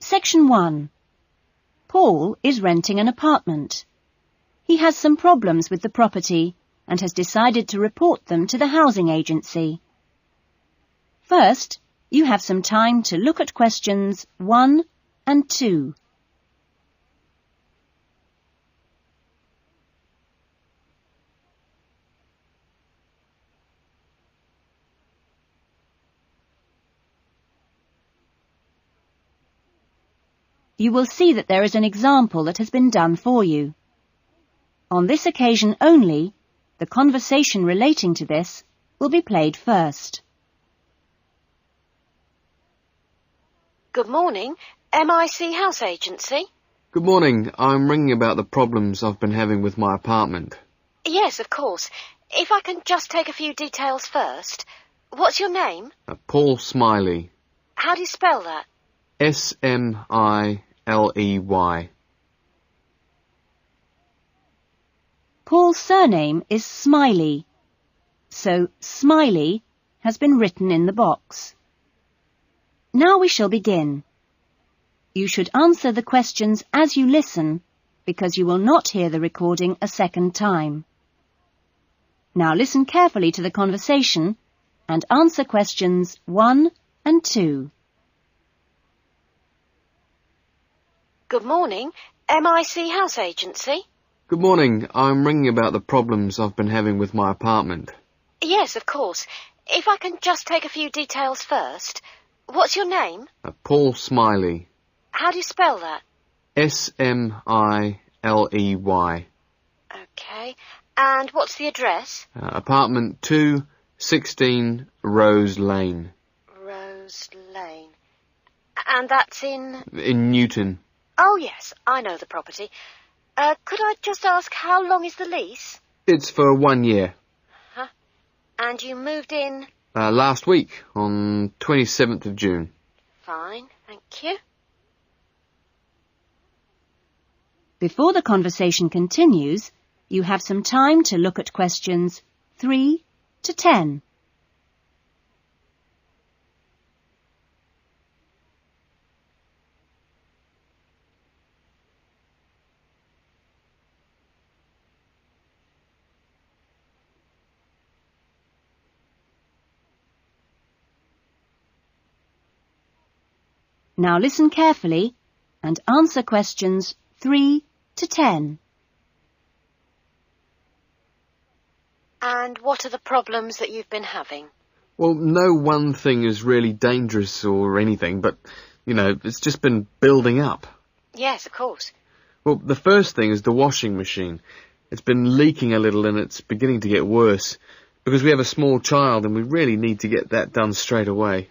Section 1. Paul is renting an apartment. He has some problems with the property and has decided to report them to the housing agency. First, you have some time to look at questions 1 and 2. You will see that there is an example that has been done for you. On this occasion only, the conversation relating to this will be played first. Good morning. MIC House Agency? Good morning. I'm ringing about the problems I've been having with my apartment. Yes, of course. If I can just take a few details first. What's your name? Paul Smiley. How do you spell that? Smiley. Paul's surname is Smiley, so Smiley has been written in the box. Now we shall begin. You should answer the questions as you listen, because you will not hear the recording a second time. Now listen carefully to the conversation and answer questions 1 and 2. Good morning. MIC House Agency? Good morning. I'm ringing about the problems I've been having with my apartment. Yes, of course. If I can just take a few details first. What's your name? Paul Smiley. How do you spell that? Smiley. Okay. And what's the address? Apartment 216 Rose Lane. Rose Lane. And that's in Newton. Oh, yes, I know the property. Could I just ask, how long is the lease? It's for 1 year. Huh? And you moved in? Last week, on 27th of June. Fine, thank you. Before the conversation continues, you have some time to look at questions 3 to 10. Now listen carefully and answer questions 3 to 10. And what are the problems that you've been having? Well, no one thing is really dangerous or anything, but, it's just been building up. Yes, of course. Well, the first thing is the washing machine. It's been leaking a little and it's beginning to get worse because we have a small child and we really need to get that done straight away.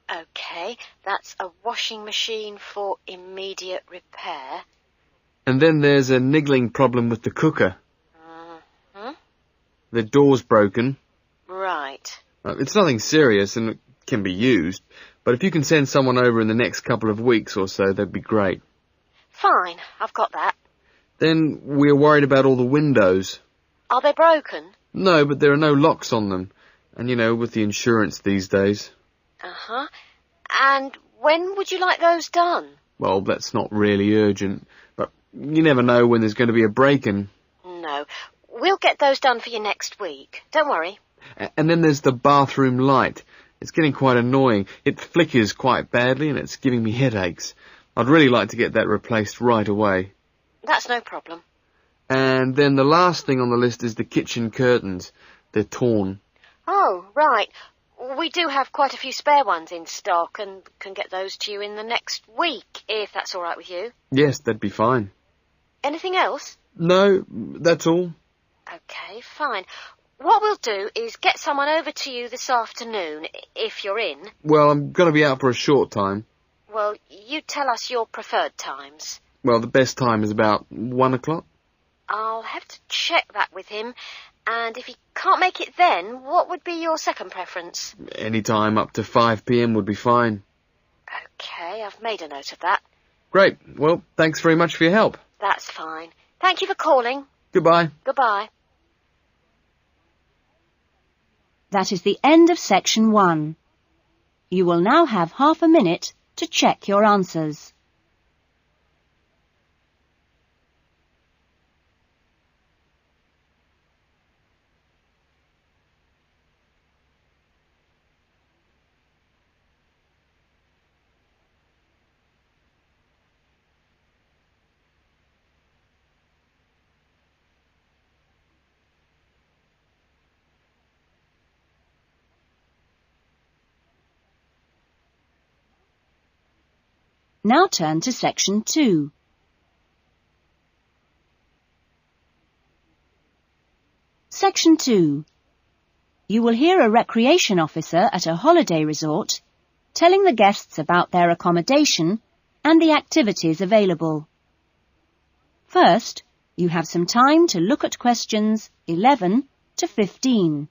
Okay, that's a washing machine for immediate repair. And then there's a niggling problem with the cooker. Mm-hmm. The door's broken. Right. It's nothing serious and it can be used, but if you can send someone over in the next couple of weeks or so, that'd be great. Fine, I've got that. Then we're worried about all the windows. Are they broken? No, but there are no locks on them. And with the insurance these days. Uh-huh. And when would you like those done? Well, that's not really urgent, but you never know when there's going to be a break-in. No, we'll get those done for you next week. Don't worry. And then there's the bathroom light. It's getting quite annoying. It flickers quite badly and it's giving me headaches. I'd really like to get that replaced right away. That's no problem. And then the last thing on the list is the kitchen curtains. They're torn. Oh, right. We do have quite a few spare ones in stock and can get those to you in the next week, if that's all right with you. Yes, that'd be fine. Anything else? No, that's all. Okay, fine. What we'll do is get someone over to you this afternoon, if you're in. Well, I'm going to be out for a short time. Well, you tell us your preferred times. Well, the best time is about 1 o'clock. I'll have to check that with him. And if he can't make it then, what would be your second preference? Any time up to 5 p.m. would be fine. Okay, I've made a note of that. Great. Well, thanks very much for your help. That's fine. Thank you for calling. Goodbye. Goodbye. That is the end of section 1. You will now have half a minute to check your answers. Now turn to Section 2. Section 2. You will hear a recreation officer at a holiday resort telling the guests about their accommodation and the activities available. First, you have some time to look at questions 11 to 15.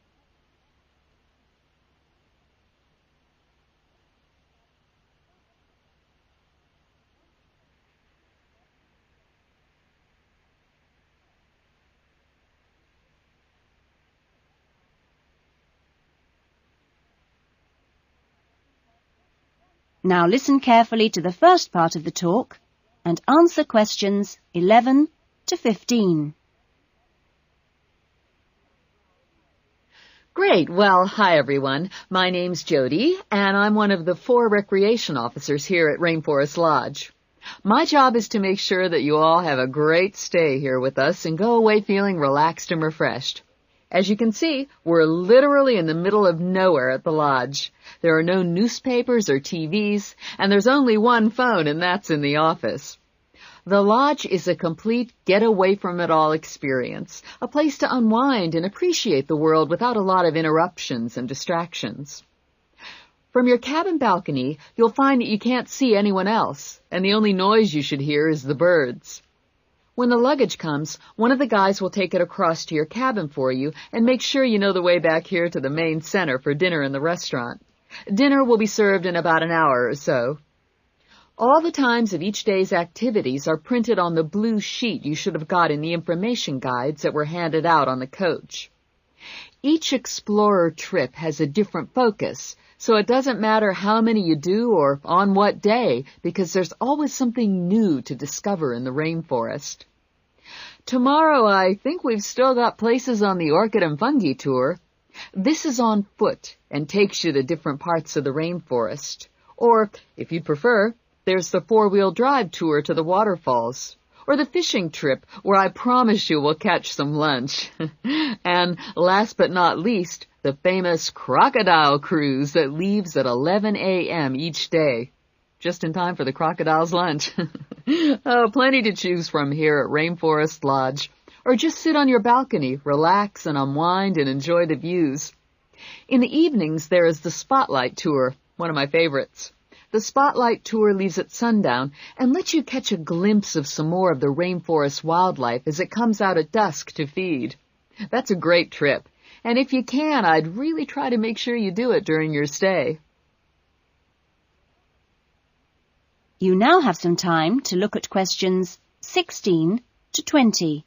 Now listen carefully to the first part of the talk and answer questions 11 to 15. Great. Well, hi everyone. My name's Jody, and I'm one of the 4 recreation officers here at Rainforest Lodge. My job is to make sure that you all have a great stay here with us and go away feeling relaxed and refreshed. As you can see, we're literally in the middle of nowhere at the lodge. There are no newspapers or TVs, and there's only one phone, and that's in the office. The lodge is a complete get-away-from-it-all experience, a place to unwind and appreciate the world without a lot of interruptions and distractions. From your cabin balcony, you'll find that you can't see anyone else, and the only noise you should hear is the birds. When the luggage comes, one of the guys will take it across to your cabin for you and make sure you know the way back here to the main center for dinner in the restaurant. Dinner will be served in about an hour or so. All the times of each day's activities are printed on the blue sheet you should have got in the information guides that were handed out on the coach. Each explorer trip has a different focus, so it doesn't matter how many you do or on what day, because there's always something new to discover in the rainforest. Tomorrow, I think we've still got places on the Orchid and Fungi tour. This is on foot and takes you to different parts of the rainforest. Or, if you'd prefer, there's the 4-wheel drive tour to the waterfalls. Or the fishing trip, where I promise you we'll catch some lunch. And last but not least, the famous crocodile cruise that leaves at 11 a.m. each day. Just in time for the crocodile's lunch. Oh, plenty to choose from here at Rainforest Lodge. Or just sit on your balcony, relax and unwind and enjoy the views. In the evenings, there is the Spotlight Tour, one of my favorites. The Spotlight Tour leaves at sundown and lets you catch a glimpse of some more of the rainforest wildlife as it comes out at dusk to feed. That's a great trip, and if you can, I'd really try to make sure you do it during your stay. You now have some time to look at questions 16 to 20.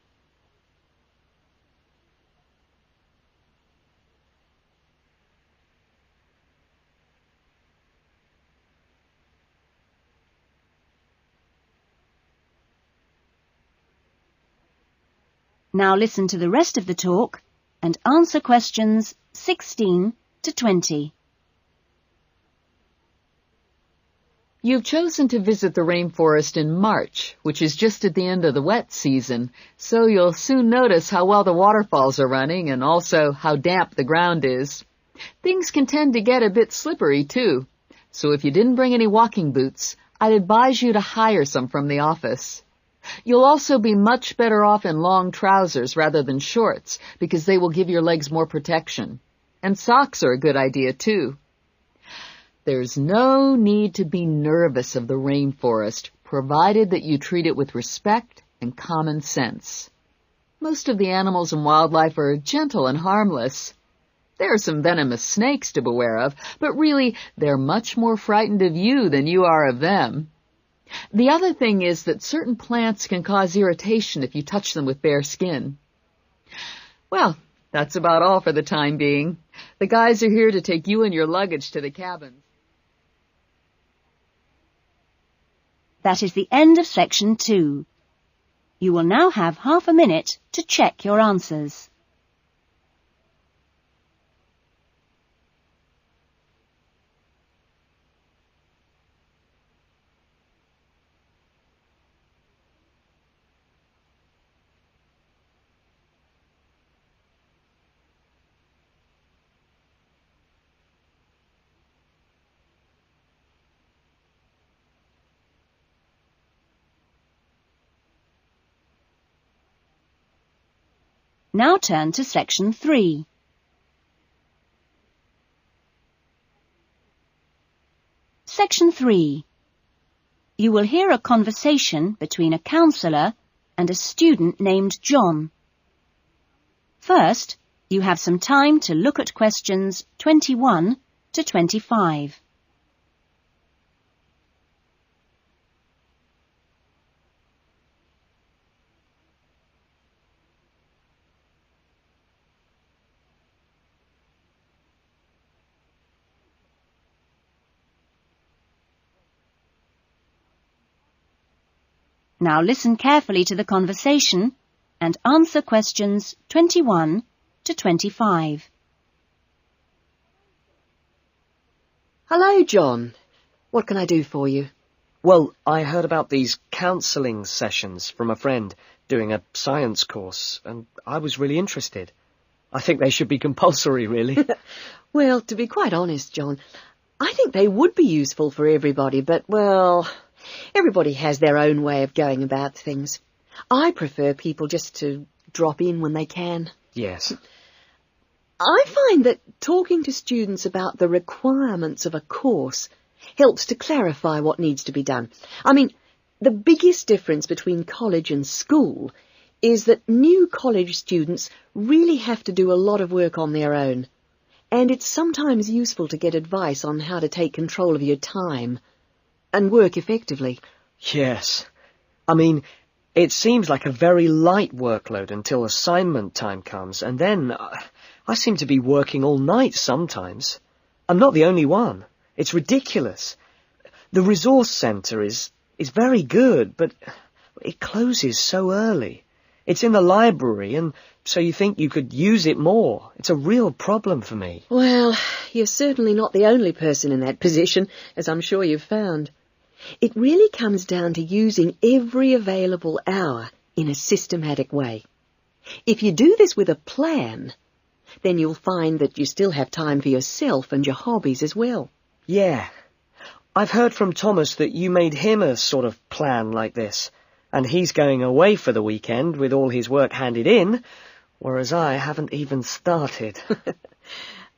Now listen to the rest of the talk and answer questions 16 to 20. You've chosen to visit the rainforest in March, which is just at the end of the wet season, so you'll soon notice how well the waterfalls are running and also how damp the ground is. Things can tend to get a bit slippery, too, so if you didn't bring any walking boots, I'd advise you to hire some from the office. You'll also be much better off in long trousers rather than shorts, because they will give your legs more protection. And socks are a good idea, too. There's no need to be nervous of the rainforest, provided that you treat it with respect and common sense. Most of the animals and wildlife are gentle and harmless. There are some venomous snakes to beware of, but really, they're much more frightened of you than you are of them. The other thing is that certain plants can cause irritation if you touch them with bare skin. Well, that's about all for the time being. The guys are here to take you and your luggage to the cabins. That is the end of section 2. You will now have half a minute to check your answers. Now turn to section 3. Section 3. You will hear a conversation between a counsellor and a student named John. First, you have some time to look at questions 21 to 25. Now listen carefully to the conversation and answer questions 21 to 25. Hello, John. What can I do for you? Well, I heard about these counselling sessions from a friend doing a science course, and I was really interested. I think they should be compulsory, really. Well, to be quite honest, John, I think they would be useful for everybody, but, well, everybody has their own way of going about things. I prefer people just to drop in when they can. Yes. I find that talking to students about the requirements of a course helps to clarify what needs to be done. I mean, the biggest difference between college and school is that new college students really have to do a lot of work on their own, and it's sometimes useful to get advice on how to take control of your time and work effectively. Yes. I mean, it seems like a very light workload until assignment time comes, and then I seem to be working all night sometimes. I'm not the only one. It's ridiculous. The resource centre is very good, but it closes so early. It's in the library, and so you think you could use it more. It's a real problem for me. Well, you're certainly not the only person in that position, as I'm sure you've found. It really comes down to using every available hour in a systematic way. If you do this with a plan, then you'll find that you still have time for yourself and your hobbies as well. Yeah. I've heard from Thomas that you made him a sort of plan like this, and he's going away for the weekend with all his work handed in, whereas I haven't even started.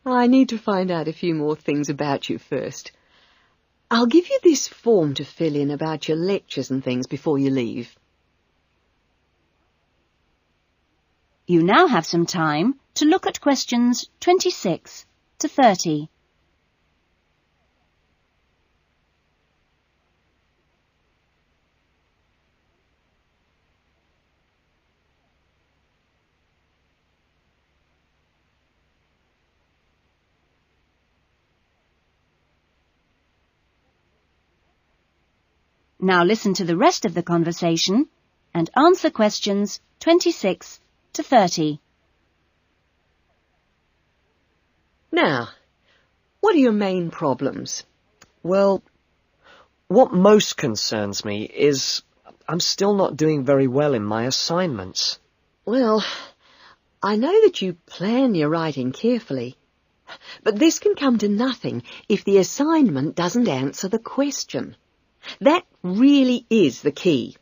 I need to find out a few more things about you first. I'll give you this form to fill in about your lectures and things before you leave. You now have some time to look at questions 26 to 30. Now listen to the rest of the conversation and answer questions 26 to 30. Now, what are your main problems? Well, what most concerns me is I'm still not doing very well in my assignments. Well, I know that you plan your writing carefully, but this can come to nothing if the assignment doesn't answer the question. That really is the key.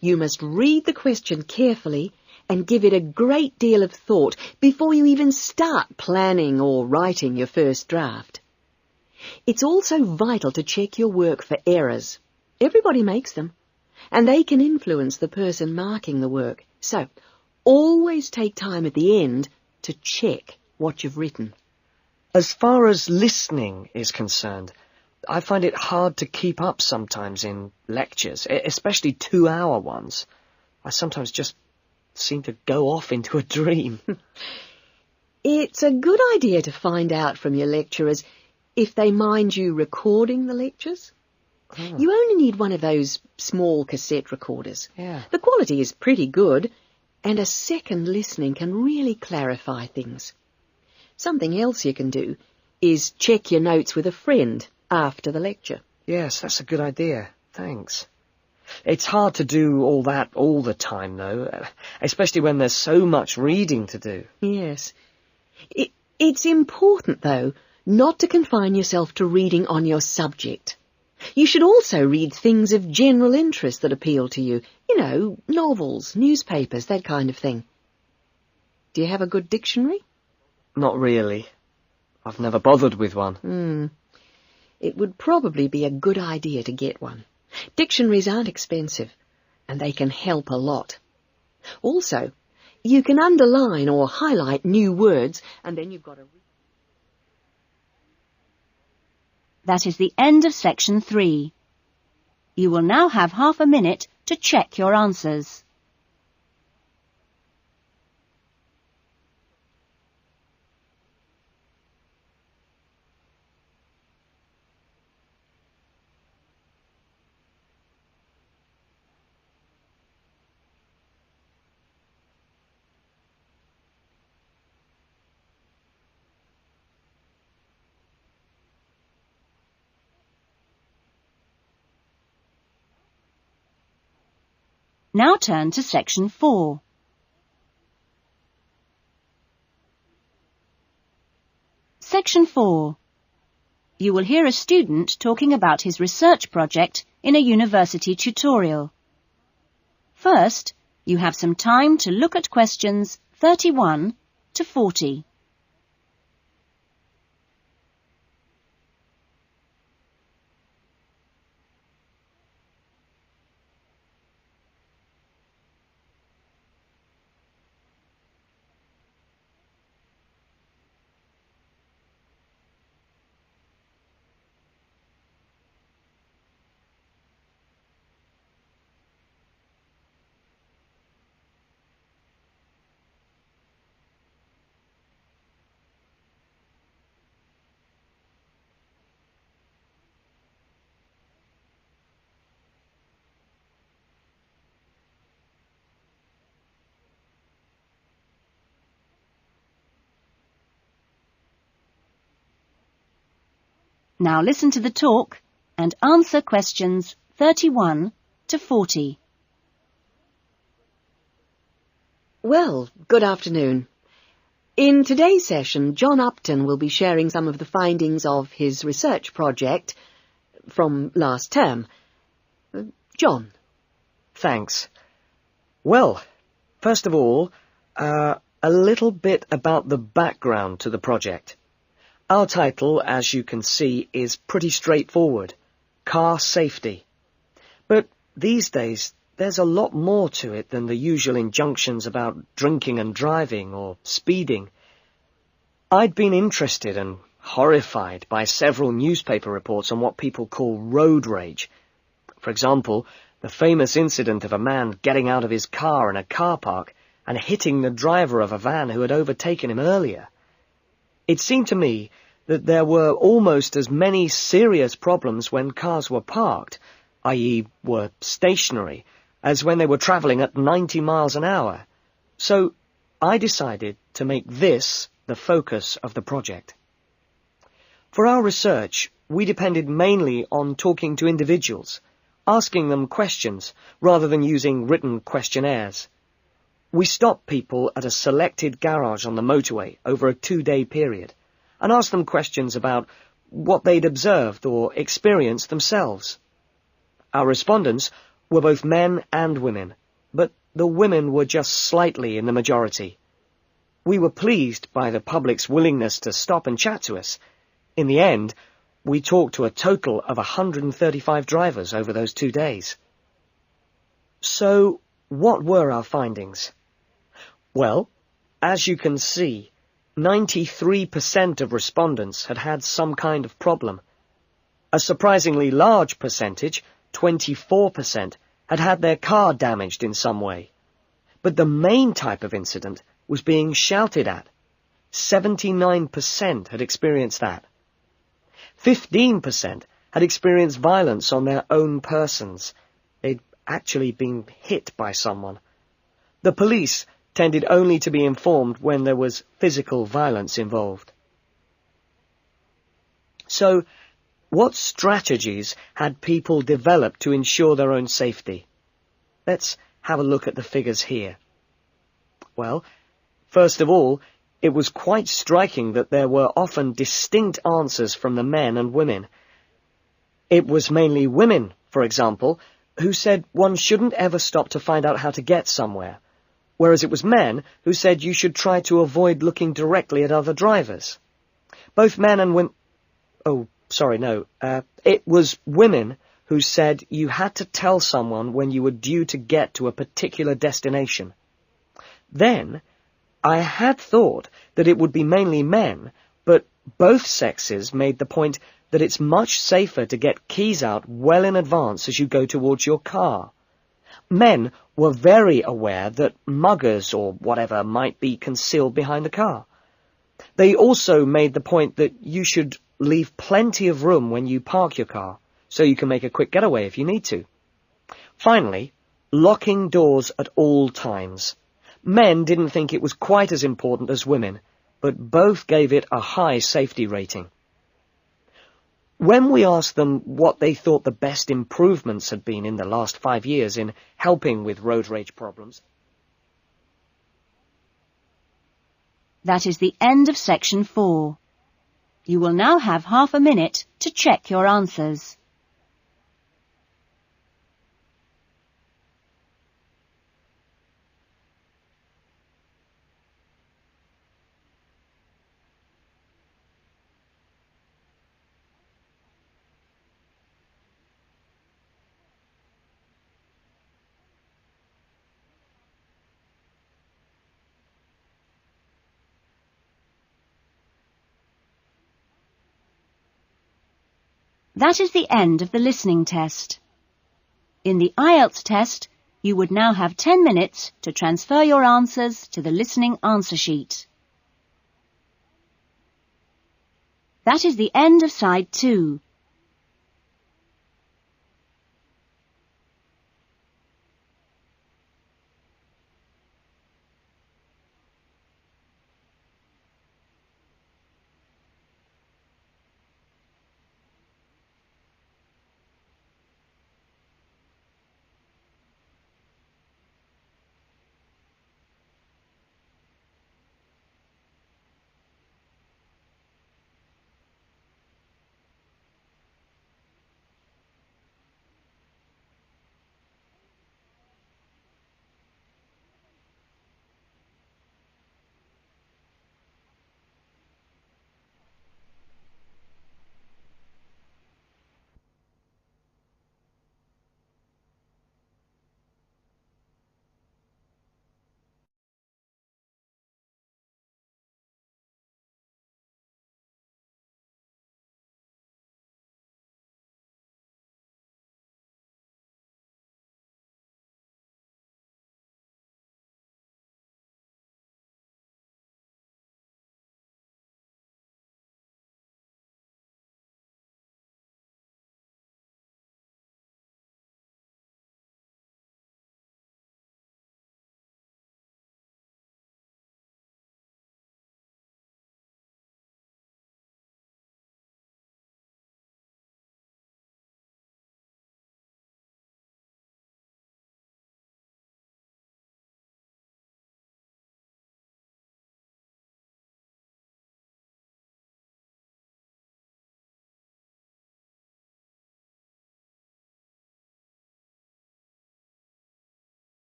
You must read the question carefully and give it a great deal of thought before you even start planning or writing your first draft. It's also vital to check your work for errors. Everybody makes them, and they can influence the person marking the work. So, always take time at the end to check what you've written. As far as listening is concerned, I find it hard to keep up sometimes in lectures, especially 2-hour ones. I sometimes just seem to go off into a dream. It's a good idea to find out from your lecturers if they mind you recording the lectures. Oh. You only need one of those small cassette recorders. Yeah. The quality is pretty good, and a second listening can really clarify things. Something else you can do is check your notes with a friend after the lecture. Yes, that's a good idea. Thanks. It's hard to do all that all the time, though, especially when there's so much reading to do. Yes. It's important, though, not to confine yourself to reading on your subject. You should also read things of general interest that appeal to you. You know, novels, newspapers, that kind of thing. Do you have a good dictionary? Not really. I've never bothered with one. It would probably be a good idea to get one. Dictionaries aren't expensive, and they can help a lot. Also, you can underline or highlight new words, and then you've got a... That is the end of section 3. You will now have half a minute to check your answers. Now turn to section 4. Section 4. You will hear a student talking about his research project in a university tutorial. First, you have some time to look at questions 31 to 40. Now listen to the talk and answer questions 31 to 40. Well, good afternoon. In today's session, John Upton will be sharing some of the findings of his research project from last term. John. Thanks. Well, first of all, a little bit about the background to the project. Our title, as you can see, is pretty straightforward. Car safety. But these days, there's a lot more to it than the usual injunctions about drinking and driving or speeding. I'd been interested and horrified by several newspaper reports on what people call road rage. For example, the famous incident of a man getting out of his car in a car park and hitting the driver of a van who had overtaken him earlier. It seemed to me that there were almost as many serious problems when cars were parked, i.e. were stationary, as when they were travelling at 90 miles an hour. So I decided to make this the focus of the project. For our research, we depended mainly on talking to individuals, asking them questions rather than using written questionnaires. We stopped people at a selected garage on the motorway over a 2-day period and asked them questions about what they'd observed or experienced themselves. Our respondents were both men and women, but the women were just slightly in the majority. We were pleased by the public's willingness to stop and chat to us. In the end, we talked to a total of 135 drivers over those 2 days. So, what were our findings? Well, as you can see, 93% of respondents had had some kind of problem. A surprisingly large percentage, 24%, had had their car damaged in some way. But the main type of incident was being shouted at. 79% had experienced that. 15% had experienced violence on their own persons. They'd actually been hit by someone. The police tended only to be informed when there was physical violence involved. So, what strategies had people developed to ensure their own safety? Let's have a look at the figures here. Well, first of all, it was quite striking that there were often distinct answers from the men and women. It was mainly women, for example, who said one shouldn't ever stop to find out how to get somewhere, whereas it was men who said you should try to avoid looking directly at other drivers. Both men and women... It was women who said you had to tell someone when you were due to get to a particular destination. Then, I had thought that it would be mainly men, but both sexes made the point that it's much safer to get keys out well in advance as you go towards your car. Men were very aware that muggers or whatever might be concealed behind the car. They also made the point that you should leave plenty of room when you park your car, so you can make a quick getaway if you need to. Finally, locking doors at all times. Men didn't think it was quite as important as women, but both gave it a high safety rating. When we asked them what they thought the best improvements had been in the last 5 years in helping with road rage problems... That is the end of section 4. You will now have half a minute to check your answers. That is the end of the listening test. In the IELTS test, you would now have 10 minutes to transfer your answers to the listening answer sheet. That is the end of side 2.